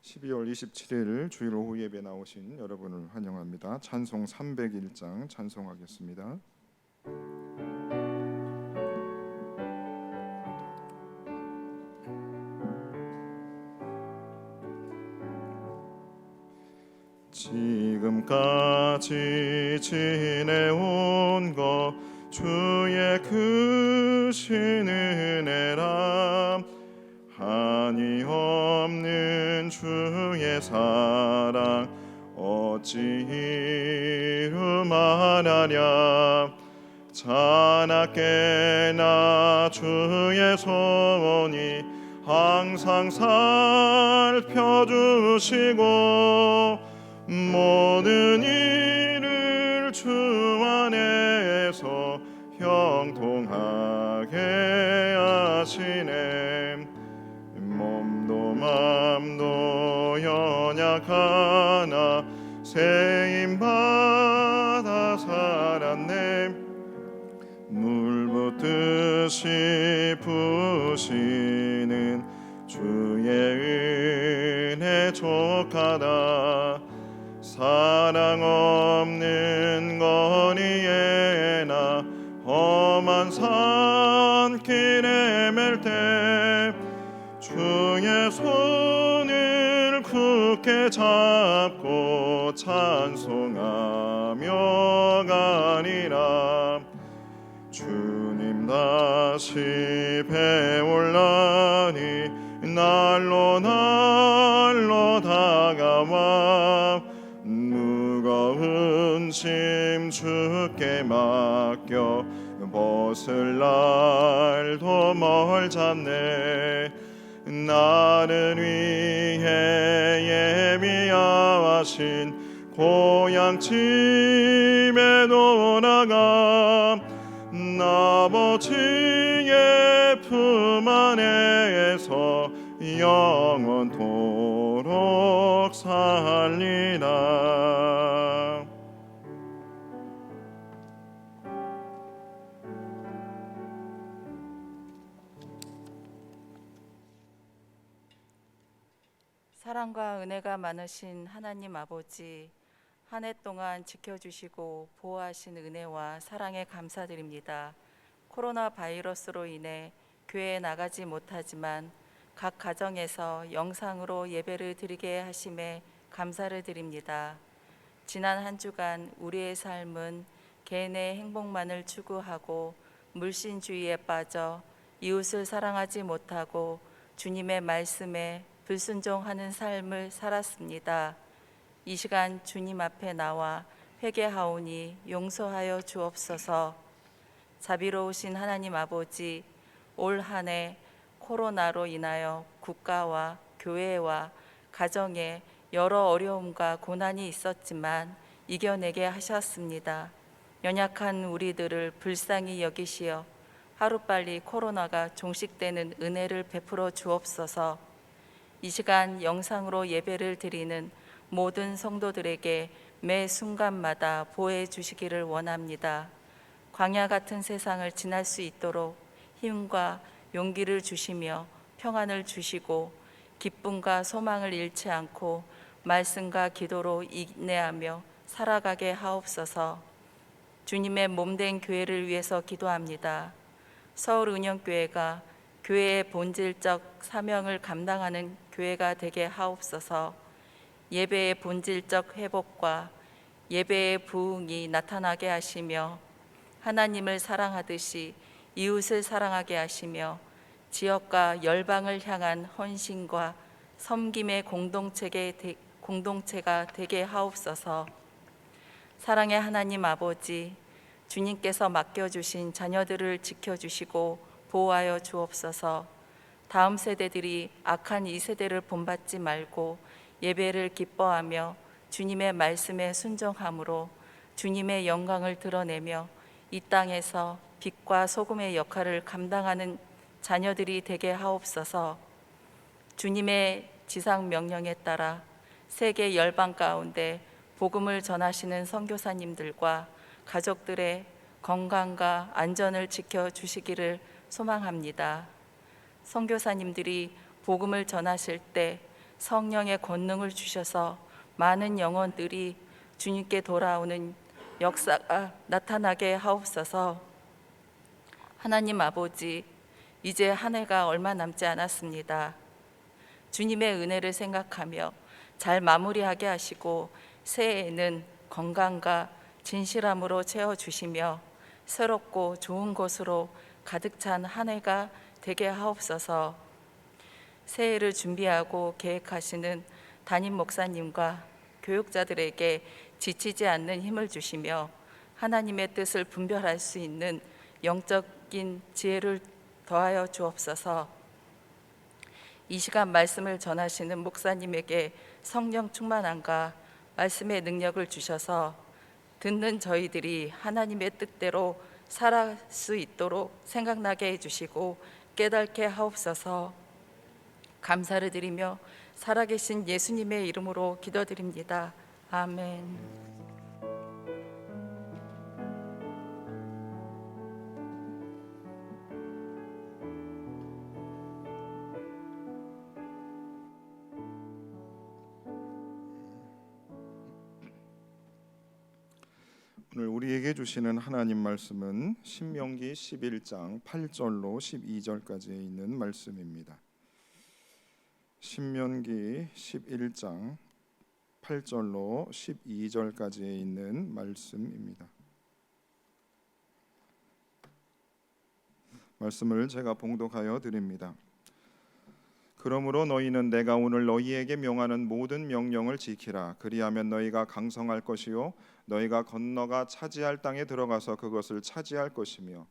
12월 27일 주일 오후 예배 나오신 여러분을 환영합니다. 찬송 301장 찬송하겠습니다. 지금까지 지내온 것 주의 크신 은혜라. 한이 없는 주의 사랑 어찌 이루마하랴. 자나깨나 주의 손이 항상 살펴주시고 모든 일을 주 안에서 형통하게 하시네. 몸도 맘도 연약하나 세임받아 살았네. 물 붓듯이 부으시는 주의 은혜 족하다. 사랑 없는 거리에나 험한 산길에 맬 때 주의 손을 굳게 잡고 찬송하며 가리라. 주님 다시 배올라니 날로 날로 다가와. 무거운 짐 주께 맡겨 벗을 날도 멀잖네. 나를 위해 예비하신 고향 집에 돌아가 아버지의 품 안에서 영원토록 살리라. 사랑과 은혜가 많으신 하나님 아버지, 한 해 동안 지켜주시고 보호하신 은혜와 사랑에 감사드립니다. 코로나 바이러스로 인해 교회에 나가지 못하지만 각 가정에서 영상으로 예배를 드리게 하심에 감사를 드립니다. 지난 한 주간 우리의 삶은 개인의 행복만을 추구하고 물신주의에 빠져 이웃을 사랑하지 못하고 주님의 말씀에 불순종하는 삶을 살았습니다. 이 시간 주님 앞에 나와 회개하오니 용서하여 주옵소서. 자비로우신 하나님 아버지, 올 한 해 코로나로 인하여 국가와 교회와 가정에 여러 어려움과 고난이 있었지만 이겨내게 하셨습니다. 연약한 우리들을 불쌍히 여기시어 하루빨리 코로나가 종식되는 은혜를 베풀어 주옵소서. 이 시간 영상으로 예배를 드리는 모든 성도들에게 매 순간마다 보호해 주시기를 원합니다. 광야 같은 세상을 지날 수 있도록 힘과 용기를 주시며 평안을 주시고 기쁨과 소망을 잃지 않고 말씀과 기도로 인내하며 살아가게 하옵소서. 주님의 몸된 교회를 위해서 기도합니다. 서울은영교회가 교회의 본질적 사명을 감당하는 교회가 되게 하옵소서. 예배의 본질적 회복과 예배의 부흥이 나타나게 하시며 하나님을 사랑하듯이 이웃을 사랑하게 하시며 지역과 열방을 향한 헌신과 섬김의 공동체가 되게 하옵소서. 사랑의 하나님 아버지, 주님께서 맡겨주신 자녀들을 지켜주시고 보호하여 주옵소서. 다음 세대들이 악한 이 세대를 본받지 말고 예배를 기뻐하며 주님의 말씀에 순종함으로 주님의 영광을 드러내며 이 땅에서 빛과 소금의 역할을 감당하는 자녀들이 되게 하옵소서. 주님의 지상 명령에 따라 세계 열방 가운데 복음을 전하시는 선교사님들과 가족들의 건강과 안전을 지켜주시기를 소망합니다. 선교사님들이 복음을 전하실 때 성령의 권능을 주셔서 많은 영혼들이 주님께 돌아오는 역사가 나타나게 하옵소서. 하나님 아버지, 이제 한 해가 얼마 남지 않았습니다. 주님의 은혜를 생각하며 잘 마무리하게 하시고 새해에는 건강과 진실함으로 채워주시며 새롭고 좋은 것으로 가득 찬 한 해가 되게 하옵소서. 새해를 준비하고 계획하시는 담임 목사님과 교육자들에게 지치지 않는 힘을 주시며 하나님의 뜻을 분별할 수 있는 영적인 지혜를 더하여 주옵소서. 이 시간 말씀을 전하시는 목사님에게 성령 충만함과 말씀의 능력을 주셔서 듣는 저희들이 하나님의 뜻대로 살아갈 수 있도록 생각나게 해주시고 깨닫게 하옵소서. 감사를 드리며 살아계신 예수님의 이름으로 기도드립니다. 아멘. 오늘 우리에게 주시는 하나님 말씀은 신명기 11장 8절로 12절까지에 있는 말씀입니다. 신명기 11장 8절로 12절까지에 있는 말씀입니다. 말씀을 제가 봉독하여 드립니다. 그러므로 너희는 내가 오늘 너희에게 명하는 모든 명령을 지키라. 그리하면 너희가 강성할 것이요 너희가 건너가 차지할 땅에 들어가서 그것을 차지할 것이며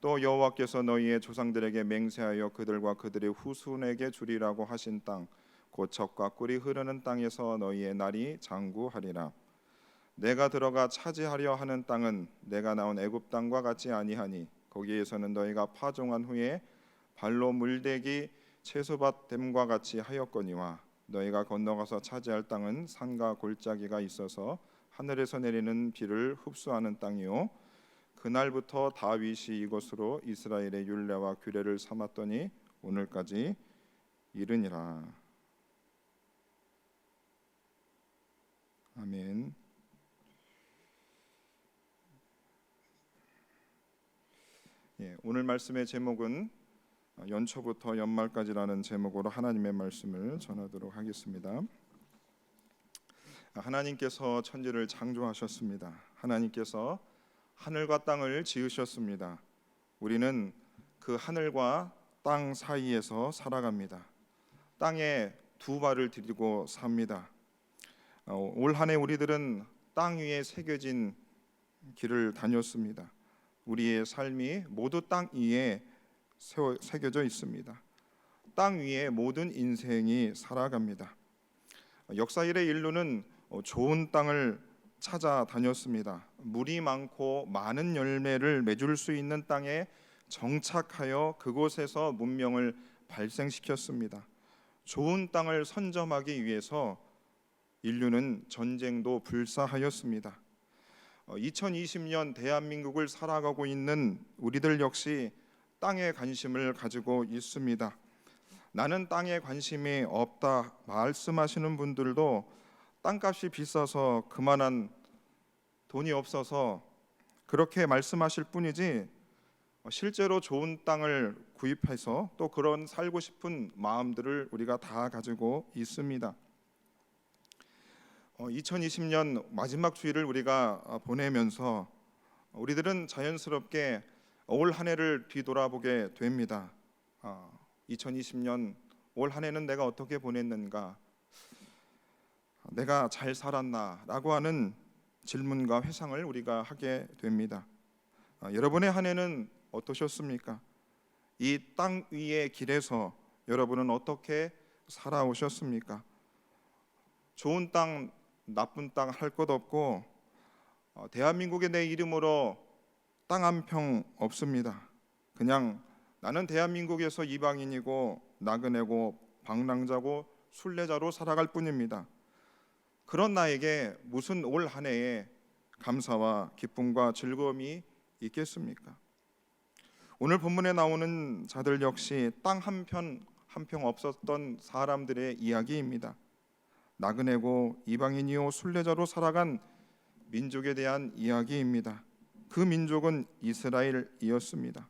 또 여호와께서 너희의 조상들에게 맹세하여 그들과 그들의 후손에게 주리라고 하신 땅 곧 젖과 꿀이 흐르는 땅에서 너희의 날이 장구하리라. 내가 들어가 차지하려 하는 땅은 내가 나온 애굽 땅과 같지 아니하니 거기에서는 너희가 파종한 후에 발로 물대기 채소밭 됨과 같이 하였거니와 너희가 건너가서 차지할 땅은 산과 골짜기가 있어서 하늘에서 내리는 비를 흡수하는 땅이요 그날부터 다윗이 이것으로 이스라엘의 율례와 규례를 삼았더니 오늘까지 이르니라. 아멘. 오늘 말씀의 제목은 연초부터 연말까지라는 제목으로 하나님의 말씀을 전하도록 하겠습니다. 하나님께서 천지를 창조하셨습니다. 하나님께서 하늘과 땅을 지으셨습니다. 우리는 그 하늘과 땅 사이에서 살아갑니다. 땅에 두 발을 디디고 삽니다. 올 한 해 우리들은 땅 위에 새겨진 길을 다녔습니다. 우리의 삶이 모두 땅 위에 새겨져 있습니다. 땅 위에 모든 인생이 살아갑니다. 역사일의 인류는 좋은 땅을 찾아다녔습니다. 물이 많고 많은 열매를 맺을 수 있는 땅에 정착하여 그곳에서 문명을 발생시켰습니다. 좋은 땅을 선점하기 위해서 인류는 전쟁도 불사하였습니다. 2020년 대한민국을 살아가고 있는 우리들 역시 땅에 관심을 가지고 있습니다. 나는 땅에 관심이 없다 말씀하시는 분들도 땅값이 비싸서 그만한 돈이 없어서 그렇게 말씀하실 뿐이지 실제로 좋은 땅을 구입해서 또 그런 살고 싶은 마음들을 우리가 다 가지고 있습니다. 2020년 마지막 주일을 우리가 보내면서 우리들은 자연스럽게 올 한 해를 뒤돌아보게 됩니다. 2020년 올 한 해는 내가 어떻게 보냈는가, 내가 잘 살았나 라고 하는 질문과 회상을 우리가 하게 됩니다. 여러분의 한 해는 어떠셨습니까? 이 땅 위의 길에서 여러분은 어떻게 살아오셨습니까? 좋은 땅, 나쁜 땅 할 것 없고 대한민국의 내 이름으로 땅 한 평 없습니다. 그냥 나는 대한민국에서 이방인이고 나그네고 방랑자고 순례자로 살아갈 뿐입니다. 그런 나에게 무슨 올 한 해에 감사와 기쁨과 즐거움이 있겠습니까? 오늘 본문에 나오는 자들 역시 땅 한 평 없었던 사람들의 이야기입니다. 나그네고 이방인이요 순례자로 살아간 민족에 대한 이야기입니다. 그 민족은 이스라엘이었습니다.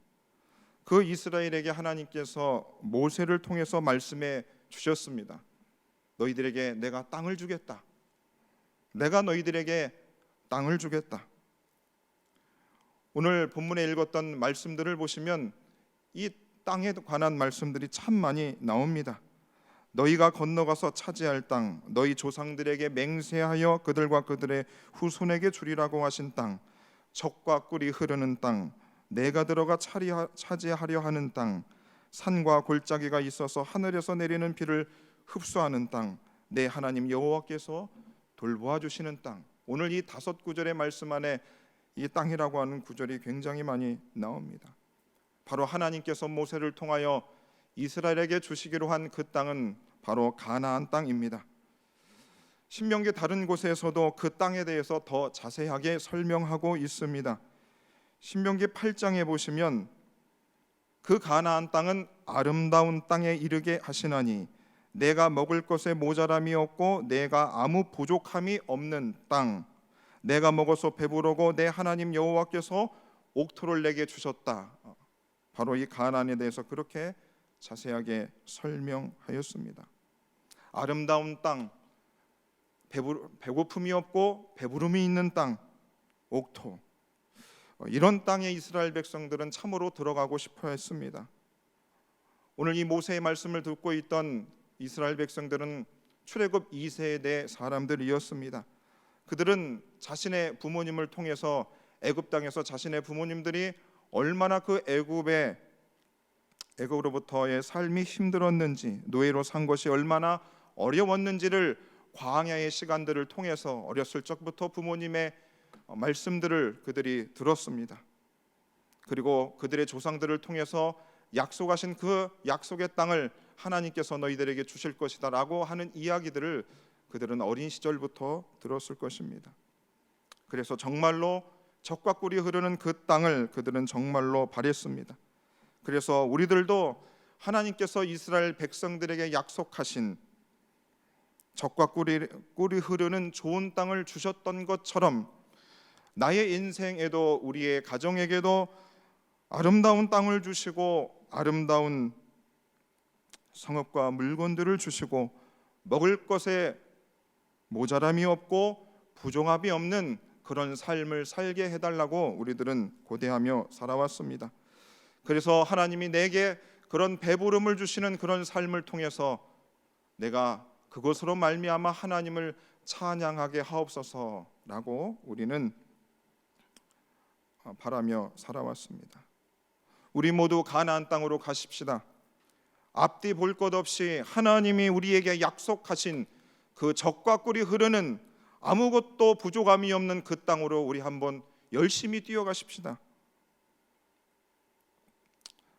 그 이스라엘에게 하나님께서 모세를 통해서 말씀해 주셨습니다. 너희들에게 내가 땅을 주겠다. 내가 너희들에게 땅을 주겠다. 오늘 본문에 읽었던 말씀들을 보시면 이 땅에 관한 말씀들이 참 많이 나옵니다. 너희가 건너가서 차지할 땅, 너희 조상들에게 맹세하여 그들과 그들의 후손에게 주리라고 하신 땅, 젖과 꿀이 흐르는 땅, 내가 들어가 차지하려 하는 땅, 산과 골짜기가 있어서 하늘에서 내리는 비를 흡수하는 땅, 내 하나님 여호와께서 돌보아 주시는 땅. 오늘 이 5구절의 말씀 안에 이 땅이라고 하는 구절이 굉장히 많이 나옵니다. 바로 하나님께서 모세를 통하여 이스라엘에게 주시기로 한 그 땅은 바로 가나안 땅입니다. 신명기 다른 곳에서도 그 땅에 대해서 더 자세하게 설명하고 있습니다. 신명기 8장에 보시면 그 가나안 땅은 아름다운 땅에 이르게 하시나니 내가 먹을 것에 모자람이 없고 내가 아무 부족함이 없는 땅, 내가 먹어서 배부르고 내 하나님 여호와께서 옥토를 내게 주셨다. 바로 이 가나안에 대해서 그렇게 자세하게 설명하였습니다. 아름다운 땅, 배고픔이 없고 배부름이 있는 땅, 옥토. 이런 땅에 이스라엘 백성들은 참으로 들어가고 싶어 했습니다. 오늘 이 모세의 말씀을 듣고 있던 이스라엘 백성들은 출애굽 2세대 사람들이었습니다. 그들은 자신의 부모님을 통해서 애굽 땅에서 자신의 부모님들이 얼마나 그 애굽으로부터의 삶이 힘들었는지, 노예로 산 것이 얼마나 어려웠는지를 광야의 시간들을 통해서 어렸을 적부터 부모님의 말씀들을 그들이 들었습니다. 그리고 그들의 조상들을 통해서 약속하신 그 약속의 땅을 하나님께서 너희들에게 주실 것이다 라고 하는 이야기들을 그들은 어린 시절부터 들었을 것입니다. 그래서 정말로 젖과 꿀이 흐르는 그 땅을 그들은 정말로 바랬습니다. 그래서 우리들도 하나님께서 이스라엘 백성들에게 약속하신 젖과 꿀이 흐르는 좋은 땅을 주셨던 것처럼 나의 인생에도 우리의 가정에게도 아름다운 땅을 주시고 아름다운 성읍과 물건들을 주시고 먹을 것에 모자람이 없고 부족함이 없는 그런 삶을 살게 해달라고 우리들은 고대하며 살아왔습니다. 그래서 하나님이 내게 그런 배부름을 주시는 그런 삶을 통해서 내가 그것으로 말미암아 하나님을 찬양하게 하옵소서라고 우리는 바라며 살아왔습니다. 우리 모두 가나안 땅으로 가십시다. 앞뒤 볼 것 없이 하나님이 우리에게 약속하신 그 젖과 꿀이 흐르는 아무것도 부족함이 없는 그 땅으로 우리 한번 열심히 뛰어가십시다.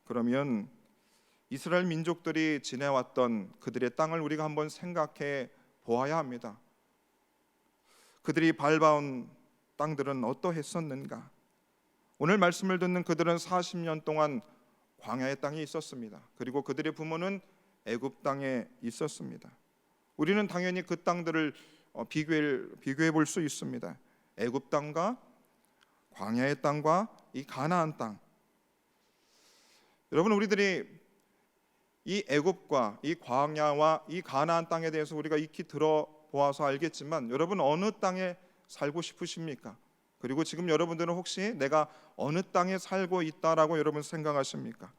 그러면 이스라엘 민족들이 지내왔던 그들의 땅을 우리가 한번 생각해 보아야 합니다. 그들이 밟아온 땅들은 어떠했었는가? 오늘 말씀을 듣는 그들은 40년 동안 광야의 땅에 있었습니다. 그리고 그들의 부모는 애굽 땅에 있었습니다. 우리는 당연히 그 땅들을 비교해 볼 수 있습니다. 애굽 땅과 광야의 땅과 이 가나안 땅. 여러분, 우리들이 이 애굽과 이 광야와 이 가나안 땅에 대해서 우리가 익히 들어보아서 알겠지만 여러분 어느 땅에 살고 싶으십니까? 그리고 지금 여러분들은 혹시 내가 어느 땅에 살고 있다라고 여러분 생각하십니까?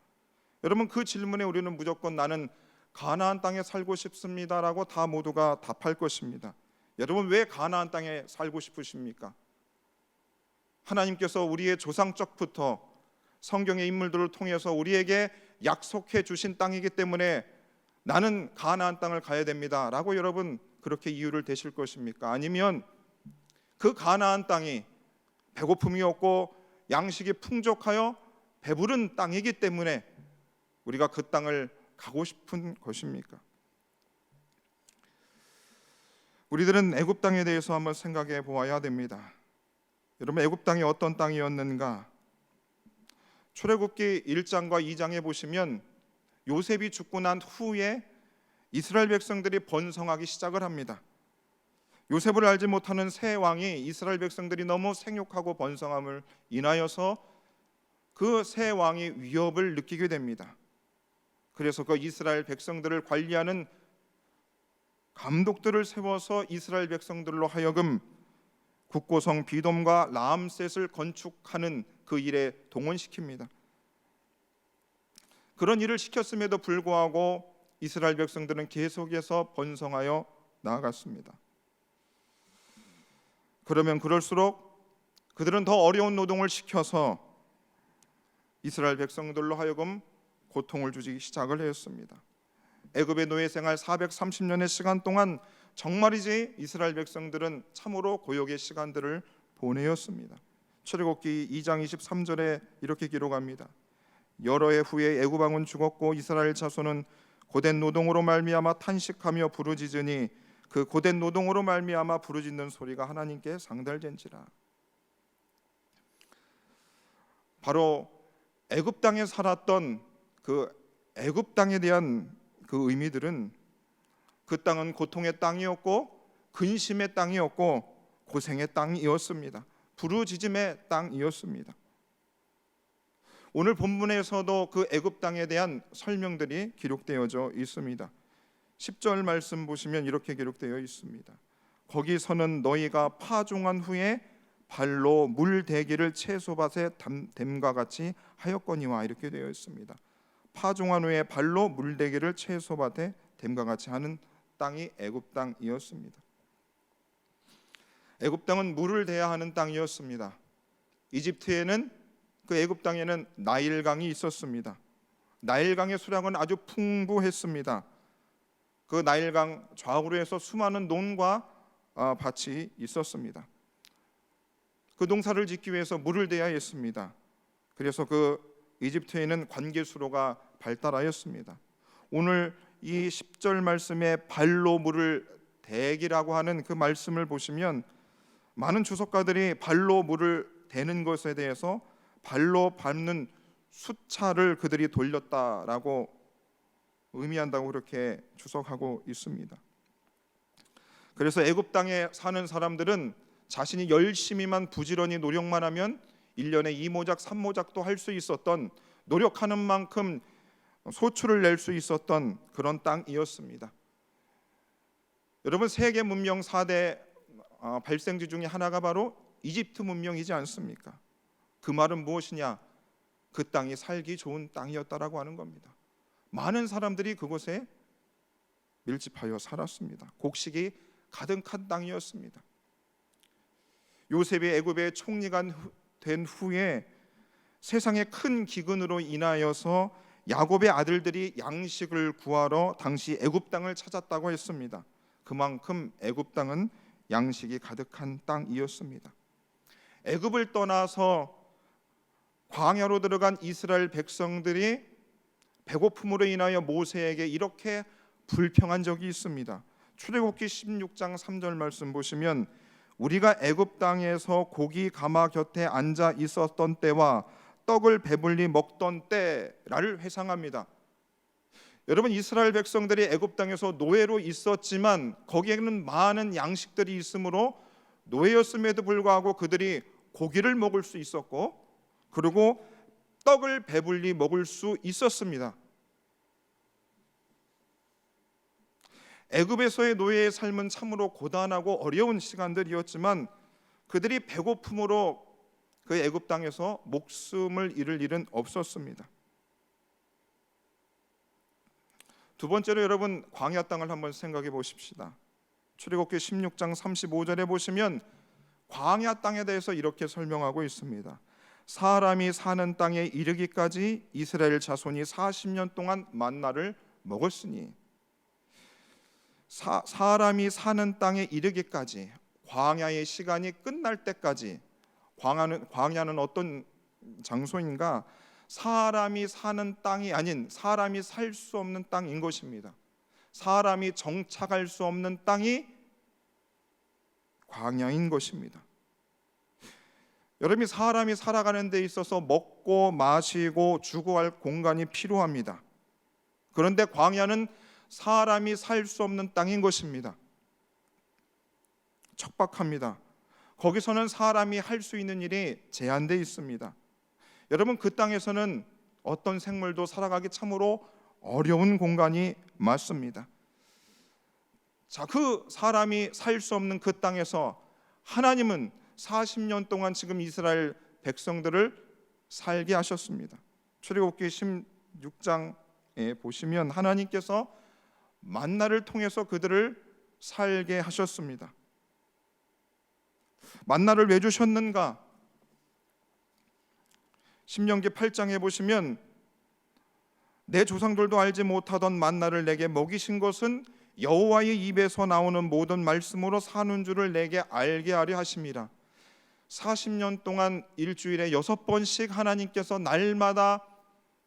여러분 그 질문에 우리는 무조건 나는 가나안 땅에 살고 싶습니다라고 다 모두가 답할 것입니다. 여러분 왜 가나안 땅에 살고 싶으십니까? 하나님께서 우리의 조상적부터 성경의 인물들을 통해서 우리에게 약속해 주신 땅이기 때문에 나는 가나안 땅을 가야 됩니다라고 여러분 그렇게 이유를 대실 것입니까? 아니면 그 가나안 땅이 배고픔이 없고 양식이 풍족하여 배부른 땅이기 때문에 우리가 그 땅을 가고 싶은 것입니까? 우리들은 애굽 땅에 대해서 한번 생각해 보아야 됩니다. 여러분 애굽 땅이 어떤 땅이었는가? 출애굽기 1장과 2장에 보시면 요셉이 죽고 난 후에 이스라엘 백성들이 번성하기 시작을 합니다. 요셉을 알지 못하는 새 왕이 이스라엘 백성들이 너무 생육하고 번성함을 인하여서 그 새 왕이 위협을 느끼게 됩니다. 그래서 그 이스라엘 백성들을 관리하는 감독들을 세워서 이스라엘 백성들로 하여금 국고성 비돔과 라암셋을 건축하는 그 일에 동원시킵니다. 그런 일을 시켰음에도 불구하고 이스라엘 백성들은 계속해서 번성하여 나아갔습니다. 그러면 그럴수록 그들은 더 어려운 노동을 시켜서 이스라엘 백성들로 하여금 고통을 주기 시작을 했습니다. 애굽의 노예 생활 430년의 시간 동안 정말이지 이스라엘 백성들은 참으로 고역의 시간들을 보내었습니다. 출애굽기 2장 23절에 이렇게 기록합니다. 여러 해 후에 애굽 왕은 죽었고 이스라엘 자손은 고된 노동으로 말미암아 탄식하며 부르짖으니 그 고된 노동으로 말미암아 부르짖는 소리가 하나님께 상달된지라. 바로 애굽 땅에 살았던 그 애굽 땅에 대한 그 의미들은 그 땅은 고통의 땅이었고 근심의 땅이었고 고생의 땅이었습니다. 부르짖음의 땅이었습니다. 오늘 본문에서도 그 애굽 땅에 대한 설명들이 기록되어져 있습니다. 10절 말씀 보시면 이렇게 기록되어 있습니다. 거기서는 너희가 파종한 후에 발로 물대기를 채소밭에 댐과 같이 하였거니와, 이렇게 되어 있습니다. 파종한 후에 발로 물대기를 채소밭에 댐과 같이 하는 땅이 애굽 땅이었습니다. 애굽 땅은 물을 대야 하는 땅이었습니다. 이집트에는 그 애굽 땅에는 나일강이 있었습니다. 나일강의 수량은 아주 풍부했습니다. 그 나일강 좌우로 해서 수많은 논과 밭이 있었습니다. 그 농사를 짓기 위해서 물을 대야 했습니다. 그래서 그 이집트에는 관계수로가 발달하였습니다. 오늘 이 10절 말씀에 발로 물을 대기라고 하는 그 말씀을 보시면 많은 주석가들이 발로 물을 대는 것에 대해서 발로 밟는 수차를 그들이 돌렸다라고 의미한다고 그렇게 주석하고 있습니다. 그래서 애굽 땅에 사는 사람들은 자신이 열심히만 부지런히 노력만 하면 1년에 2모작 3모작도 할 수 있었던, 노력하는 만큼 소출을 낼 수 있었던 그런 땅이었습니다. 여러분, 세계 문명 4대 발생지 중에 하나가 바로 이집트 문명이지 않습니까? 그 말은 무엇이냐? 그 땅이 살기 좋은 땅이었다라고 하는 겁니다. 많은 사람들이 그곳에 밀집하여 살았습니다. 곡식이 가득한 땅이었습니다. 요셉이 애굽의 총리가 된 후에 세상의 큰 기근으로 인하여서 야곱의 아들들이 양식을 구하러 당시 애굽 땅을 찾았다고 했습니다. 그만큼 애굽 땅은 양식이 가득한 땅이었습니다. 애굽을 떠나서 광야로 들어간 이스라엘 백성들이 배고픔으로 인하여 모세에게 이렇게 불평한 적이 있습니다. 출애굽기 16장 3절 말씀 보시면 우리가 애굽 땅에서 고기 가마 곁에 앉아 있었던 때와 떡을 배불리 먹던 때를 회상합니다. 여러분, 이스라엘 백성들이 애굽 땅에서 노예로 있었지만 거기에는 많은 양식들이 있으므로 노예였음에도 불구하고 그들이 고기를 먹을 수 있었고, 그리고 떡을 배불리 먹을 수 있었습니다. 애굽에서의 노예의 삶은 참으로 고단하고 어려운 시간들이었지만 그들이 배고픔으로 그 애굽 땅에서 목숨을 잃을 일은 없었습니다. 두 번째로 여러분, 광야 땅을 한번 생각해 보십시다. 출애굽기 16장 35절에 보시면 광야 땅에 대해서 이렇게 설명하고 있습니다. 사람이 사는 땅에 이르기까지 이스라엘 자손이 40년 동안 만나를 먹었으니, 사람이 사는 땅에 이르기까지, 광야의 시간이 끝날 때까지. 광야는 어떤 장소인가? 사람이 사는 땅이 아닌 사람이 살 수 없는 땅인 것입니다. 사람이 정착할 수 없는 땅이 광야인 것입니다. 여러분이 사람이 살아가는 데 있어서 먹고 마시고 주거할 공간이 필요합니다. 그런데 광야는 사람이 살 수 없는 땅인 것입니다. 척박합니다. 거기서는 사람이 할 수 있는 일이 제한되어 있습니다. 여러분, 그 땅에서는 어떤 생물도 살아가기 참으로 어려운 공간이 맞습니다. 자, 그 사람이 살 수 없는 그 땅에서 하나님은 40년 동안 지금 이스라엘 백성들을 살게 하셨습니다. 출애굽기 16장에 보시면 하나님께서 만나를 통해서 그들을 살게 하셨습니다. 만나를 왜 주셨는가? 신명기 8장에 보시면 내 조상들도 알지 못하던 만나를 내게 먹이신 것은 여호와의 입에서 나오는 모든 말씀으로 사는 줄을 내게 알게 하려 하심이라. 40년 동안 일주일에 6번씩 하나님께서 날마다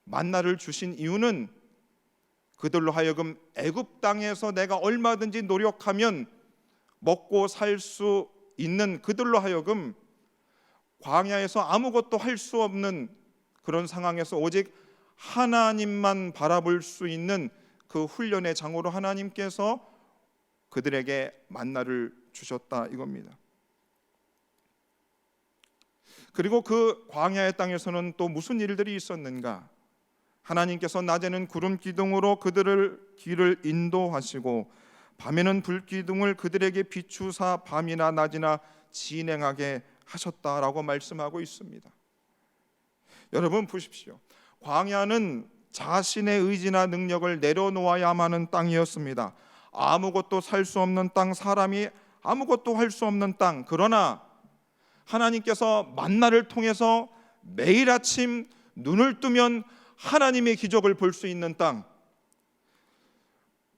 만나를 주신 이유는 그들로 하여금 애굽 땅에서 내가 얼마든지 노력하면 먹고 살 수 있는 그들로 하여금 광야에서 아무것도 할 수 없는 그런 상황에서 오직 하나님만 바라볼 수 있는 그 훈련의 장으로 하나님께서 그들에게 만나를 주셨다 이겁니다. 그리고 그 광야의 땅에서는 또 무슨 일들이 있었는가? 하나님께서 낮에는 구름 기둥으로 그들을 길을 인도하시고 밤에는 불 기둥을 그들에게 비추사 밤이나 낮이나 진행하게 하셨다라고 말씀하고 있습니다. 여러분 보십시오. 광야는 자신의 의지나 능력을 내려놓아야만 하는 땅이었습니다. 아무것도 살 수 없는 땅, 사람이 아무것도 할 수 없는 땅. 그러나 하나님께서 만나를 통해서 매일 아침 눈을 뜨면 하나님의 기적을 볼 수 있는 땅,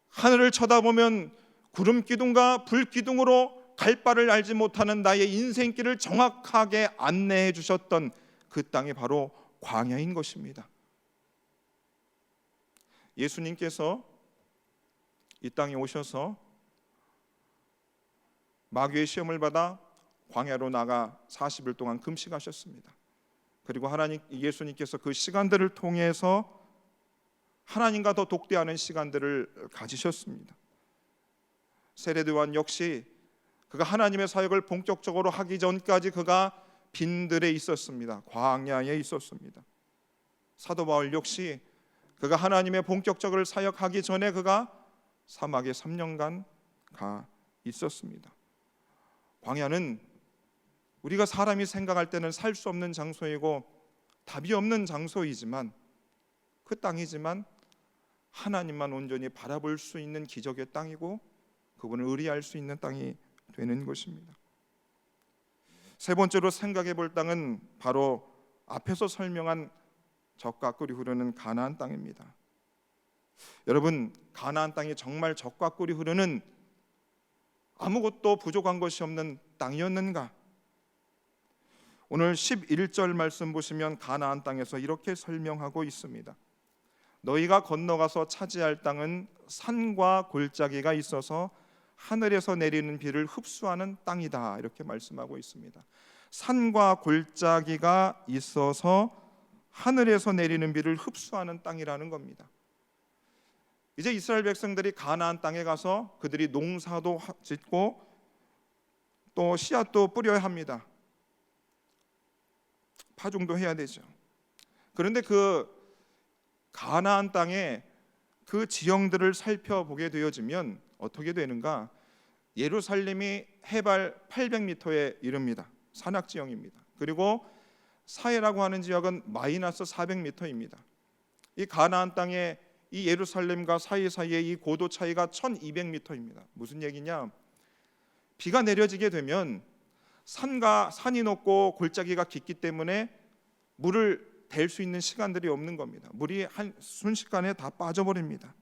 하늘을 쳐다보면 구름 기둥과 불 기둥으로 갈 바를 알지 못하는 나의 인생길을 정확하게 안내해 주셨던 그 땅이 바로 광야인 것입니다. 예수님께서 이 땅에 오셔서 마귀의 시험을 받아 광야로 나가 40일 동안 금식하셨습니다. 그리고 예수님께서 그 시간들을 통해서 하나님과 더 독대하는 시간들을 가지셨습니다. 세례요한 역시 그가 하나님의 사역을 본격적으로 하기 전까지 그가 빈들에 있었습니다. 광야에 있었습니다. 사도 바울 역시 그가 하나님의 본격적으로 사역하기 전에 그가 사막에 3년간 가 있었습니다. 광야는 우리가 사람이 생각할 때는 살 수 없는 장소이고 답이 없는 장소이지만, 그 땅이지만 하나님만 온전히 바라볼 수 있는 기적의 땅이고 그분을 의리할 수 있는 땅이 되는 것입니다. 세 번째로 생각해 볼 땅은 바로 앞에서 설명한 젖과 꿀이 흐르는 가나안 땅입니다. 여러분, 가나안 땅이 정말 젖과 꿀이 흐르는 아무것도 부족한 것이 없는 땅이었는가? 오늘 11절 말씀 보시면 가나안 땅에서 이렇게 설명하고 있습니다. 너희가 건너가서 차지할 땅은 산과 골짜기가 있어서 하늘에서 내리는 비를 흡수하는 땅이다, 이렇게 말씀하고 있습니다. 산과 골짜기가 있어서 하늘에서 내리는 비를 흡수하는 땅이라는 겁니다. 이제 이스라엘 백성들이 가나안 땅에 가서 그들이 농사도 짓고 또 씨앗도 뿌려야 합니다. 파종도 해야 되죠. 그런데 그 가나안 땅에 그 지형들을 살펴보게 되어지면 어떻게 되는가? 예루살렘이 해발 800m에 이릅니다. 산악 지형입니다. 그리고 사해라고 하는 지역은 마이너스 400m입니다. 이 가나안 땅에 이 예루살렘과 사이사이의 이 고도 차이가 1200m입니다. 무슨 얘기냐? 비가 내려지게 되면 산이 높고 골짜기가 깊기 때문에 물을 댈 수 있는 시간들이 없는 겁니다. 물이 한 순식간에 다 빠져버립니다.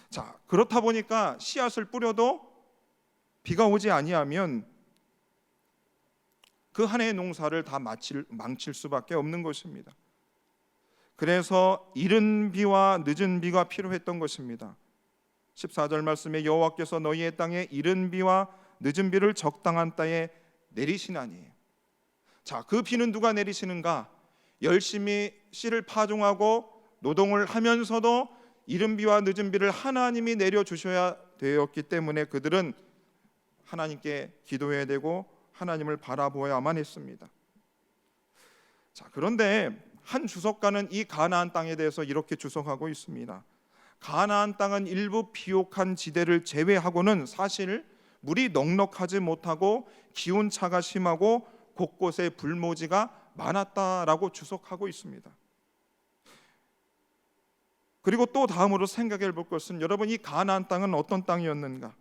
자, 그렇다 보니까 씨앗을 뿌려도 비가 오지 아니하면 그 한 해의 농사를 다 망칠 수밖에 없는 것입니다. 그래서 이른 비와 늦은 비가 필요했던 것입니다. 14절 말씀에 여호와께서 너희의 땅에 이른 비와 늦은 비를 적당한 때에 내리시나니, 자, 그 비는 누가 내리시는가? 열심히 씨를 파종하고 노동을 하면서도 이른 비와 늦은 비를 하나님이 내려주셔야 되었기 때문에 그들은 하나님께 기도해야 되고 하나님을 바라보아야만 했습니다. 자, 그런데 한 주석가는 이 가나안 땅에 대해서 이렇게 주석하고 있습니다. 가나안 땅은 일부 비옥한 지대를 제외하고는 사실 물이 넉넉하지 못하고 기온차가 심하고 곳곳에 불모지가 많았다라고 주석하고 있습니다. 그리고 또 다음으로 생각해 볼 것은, 여러분, 이 가나안 땅은 어떤 땅이었는가?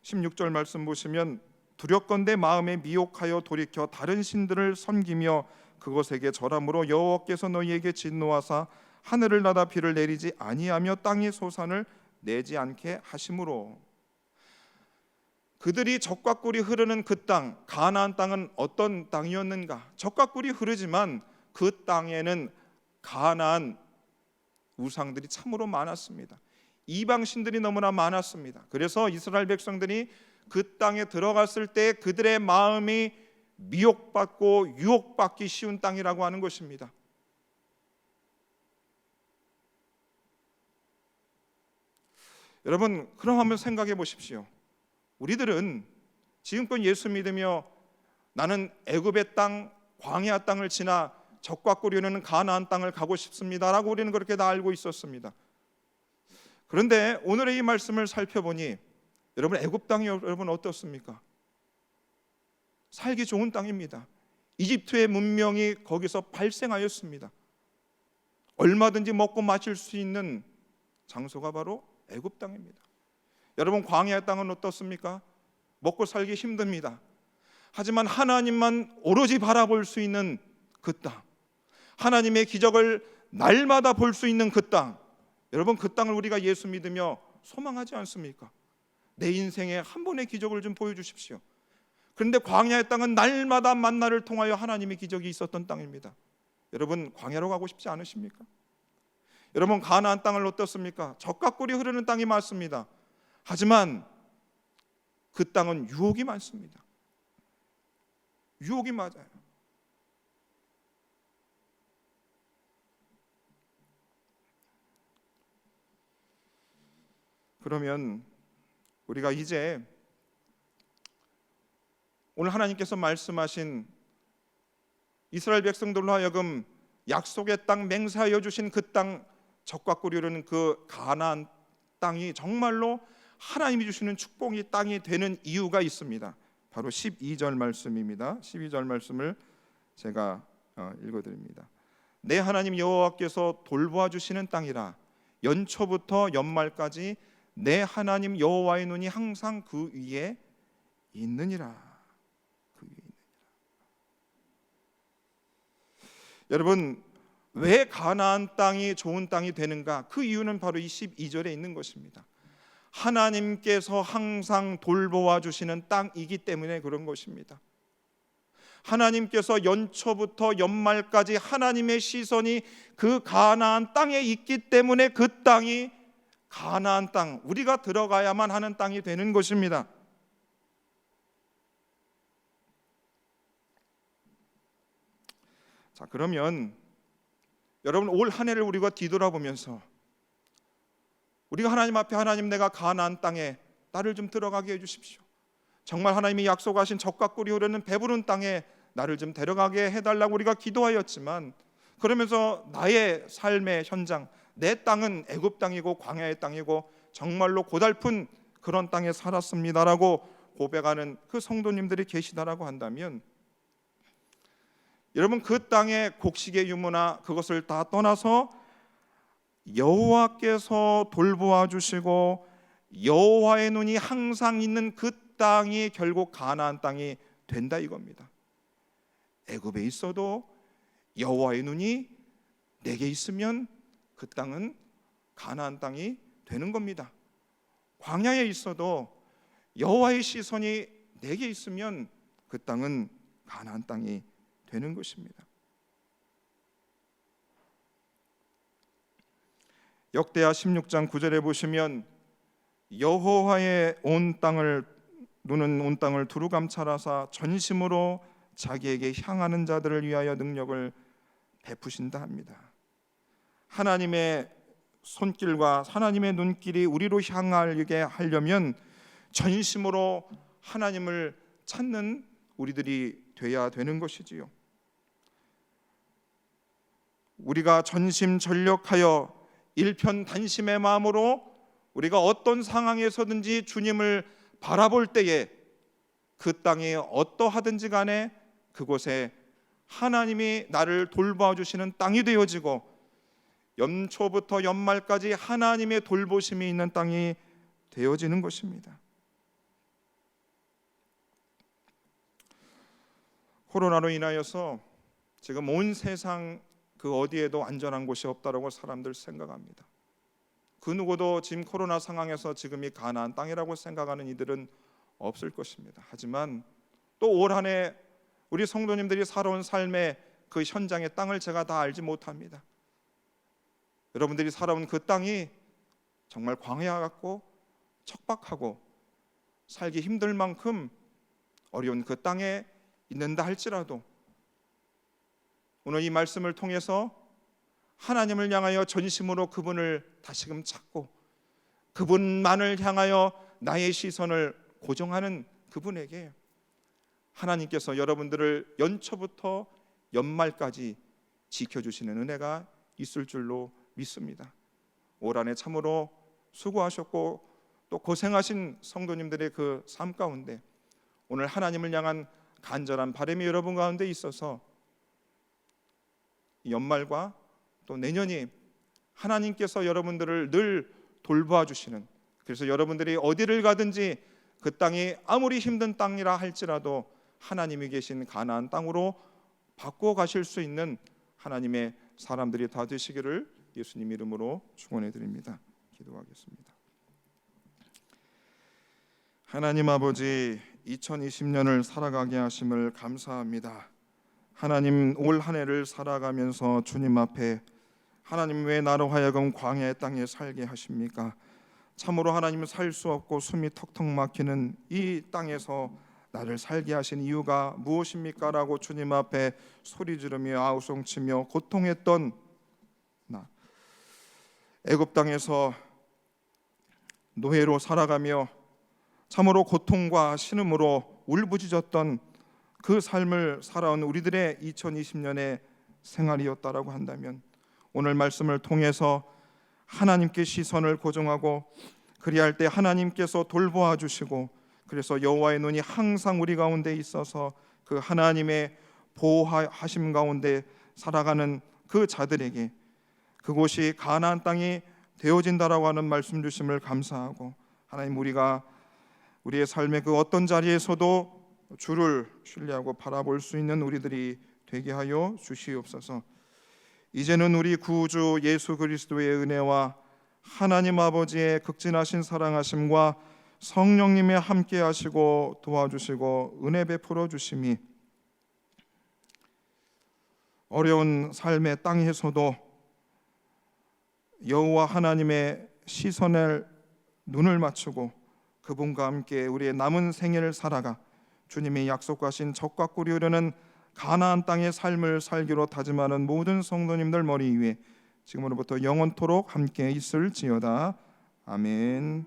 16절 말씀 보시면, 두렵건대 마음에 미혹하여 돌이켜 다른 신들을 섬기며 그것에게 절함으로 여호와께서 너희에게 진노하사 하늘을 나다 비를 내리지 아니하며 땅의 소산을 내지 않게 하심으로. 그들이 젖과 꿀이 흐르는 그 땅, 가나안 땅은 어떤 땅이었는가? 젖과 꿀이 흐르지만 그 땅에는 가나안 우상들이 참으로 많았습니다. 이방 신들이 너무나 많았습니다. 그래서 이스라엘 백성들이 그 땅에 들어갔을 때 그들의 마음이 미혹받고 유혹받기 쉬운 땅이라고 하는 것입니다. 여러분, 그럼 한번 생각해 보십시오. 우리들은 지금껏 예수 믿으며 나는 애굽의 땅, 광야 땅을 지나 젖과 꿀이 흐르는 가나안 땅을 가고 싶습니다라고 우리는 그렇게 다 알고 있었습니다. 그런데 오늘의 이 말씀을 살펴보니 여러분, 애굽 땅이 여러분 어떻습니까? 살기 좋은 땅입니다. 이집트의 문명이 거기서 발생하였습니다. 얼마든지 먹고 마실 수 있는 장소가 바로 애굽 땅입니다. 여러분, 광야의 땅은 어떻습니까? 먹고 살기 힘듭니다. 하지만 하나님만 오로지 바라볼 수 있는 그 땅, 하나님의 기적을 날마다 볼 수 있는 그 땅, 여러분, 그 땅을 우리가 예수 믿으며 소망하지 않습니까? 내 인생에 한 번의 기적을 좀 보여주십시오. 그런데 광야의 땅은 날마다 만나를 통하여 하나님의 기적이 있었던 땅입니다. 여러분, 광야로 가고 싶지 않으십니까? 여러분, 가나안 땅을 어떻습니까? 젖과 꿀이 흐르는 땅이 맞습니다. 하지만 그 땅은 유혹이 많습니다. 유혹이 맞아요. 그러면 우리가 이제 오늘 하나님께서 말씀하신 이스라엘 백성들로 하여금 약속의 땅 맹세하여 주신 그 땅, 젖과 꿀이 흐르는 그 가나안 땅이 정말로 하나님이 주시는 축복의 땅이 되는 이유가 있습니다. 바로 12절 말씀입니다. 12절 말씀을 제가 읽어드립니다. 내 하나님 여호와께서 돌보아 주시는 땅이라. 연초부터 연말까지 내 하나님 여호와의 눈이 항상 그 위에 있느니라. 그 위에 있느니라. 여러분, 왜 가나안 땅이 좋은 땅이 되는가? 그 이유는 바로 이 12절에 있는 것입니다. 하나님께서 항상 돌보아 주시는 땅이기 때문에 그런 것입니다. 하나님께서 연초부터 연말까지 하나님의 시선이 그 가나안 땅에 있기 때문에 그 땅이 가나안 땅, 우리가 들어가야만 하는 땅이 되는 것입니다. 자, 그러면 여러분, 올 한 해를 우리가 뒤돌아보면서 우리가 하나님 앞에, 하나님, 내가 가나안 땅에 나를 좀 들어가게 해주십시오. 정말 하나님이 약속하신 젖과 꿀이 흐르는 배부른 땅에 나를 좀 데려가게 해달라고 우리가 기도하였지만, 그러면서 나의 삶의 현장, 내 땅은 애굽 땅이고 광야의 땅이고 정말로 고달픈 그런 땅에 살았습니다라고 고백하는 그 성도님들이 계시다라고 한다면, 여러분, 그 땅의 곡식의 유무나 그것을 다 떠나서 여호와께서 돌보아 주시고 여호와의 눈이 항상 있는 그 땅이 결국 가나안 땅이 된다 이겁니다. 애굽에 있어도 여호와의 눈이 내게 있으면 그 땅은 가나안 땅이 되는 겁니다. 광야에 있어도 여호와의 시선이 내게 있으면 그 땅은 가나안 땅이 되는 것입니다. 역대하 16장 9절에 보시면 여호와의 온 땅을 눈은 온 땅을 두루 감찰하사 전심으로 자기에게 향하는 자들을 위하여 능력을 베푸신다 합니다. 하나님의 손길과 하나님의 눈길이 우리로 향하게 하려면 전심으로 하나님을 찾는 우리들이 돼야 되는 것이지요. 우리가 전심전력하여 일편단심의 마음으로 우리가 어떤 상황에서든지 주님을 바라볼 때에 그 땅이 어떠하든지 간에 그곳에 하나님이 나를 돌봐 주시는 땅이 되어지고 연초부터 연말까지 하나님의 돌보심이 있는 땅이 되어지는 것입니다. 코로나로 인하여서 지금 온 세상 그 어디에도 안전한 곳이 없다라고 사람들 생각합니다. 그 누구도 지금 코로나 상황에서 지금이 가나안 땅이라고 생각하는 이들은 없을 것입니다. 하지만 또 올 한 해 우리 성도님들이 살아온 삶의 그 현장의 땅을 제가 다 알지 못합니다. 여러분들이 살아온 그 땅이 정말 광야 같고 척박하고 살기 힘들 만큼 어려운 그 땅에 있는다 할지라도 오늘 이 말씀을 통해서 하나님을 향하여 전심으로 그분을 다시금 찾고 그분만을 향하여 나의 시선을 고정하는 그분에게 하나님께서 여러분들을 연초부터 연말까지 지켜주시는 은혜가 있을 줄로 믿습니다. 올 한 해 참으로 수고하셨고 또 고생하신 성도님들의 그 삶 가운데 오늘 하나님을 향한 간절한 바람이 여러분 가운데 있어서 연말과 또 내년이 하나님께서 여러분들을 늘 돌봐 주시는, 그래서 여러분들이 어디를 가든지 그 땅이 아무리 힘든 땅이라 할지라도 하나님이 계신 가나안 땅으로 바꿔 가실 수 있는 하나님의 사람들이 다 되시기를 예수님 이름으로 축원해 드립니다. 기도하겠습니다. 하나님 아버지, 2020년을 살아가게 하심을 감사합니다. 하나님, 올 한 해를 살아가면서 주님 앞에 하나님 왜 나로 하여금 광야의 땅에 살게 하십니까? 참으로 하나님은 살 수 없고 숨이 턱턱 막히는 이 땅에서 나를 살게 하신 이유가 무엇입니까? 라고 주님 앞에 소리 지르며 아우성치며 고통했던 나, 애굽 땅에서 노예로 살아가며 참으로 고통과 신음으로 울부짖었던 그 삶을 살아온 우리들의 2020년의 생활이었다라고 한다면 오늘 말씀을 통해서 하나님께 시선을 고정하고 그리할 때 하나님께서 돌보아 주시고 그래서 여호와의 눈이 항상 우리 가운데 있어서 그 하나님의 보호하심 가운데 살아가는 그 자들에게 그곳이 가나안 땅이 되어진다라고 하는 말씀 주심을 감사하고, 하나님 우리가 우리의 삶의 그 어떤 자리에서도 주를 신뢰하고 바라볼 수 있는 우리들이 되게 하여 주시옵소서. 이제는 우리 구주 예수 그리스도의 은혜와 하나님 아버지의 극진하신 사랑하심과 성령님의 함께 하시고 도와주시고 은혜 베풀어 주심이 어려운 삶의 땅에서도 여호와 하나님의 시선을 눈을 맞추고 그분과 함께 우리의 남은 생애를 살아가 주님이 약속하신 적과 꿀이 흐르는 가나안 땅의 삶을 살기로 다짐하는 모든 성도님들 머리 위에 지금으로부터 영원토록 함께 있을지어다. 아멘.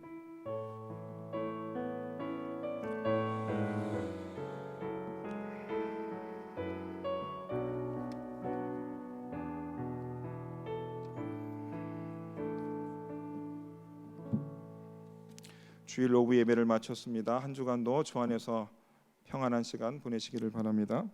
주일 오후 예배를 마쳤습니다. 한 주간도 주 안에서 평안한 시간 보내시기를 바랍니다.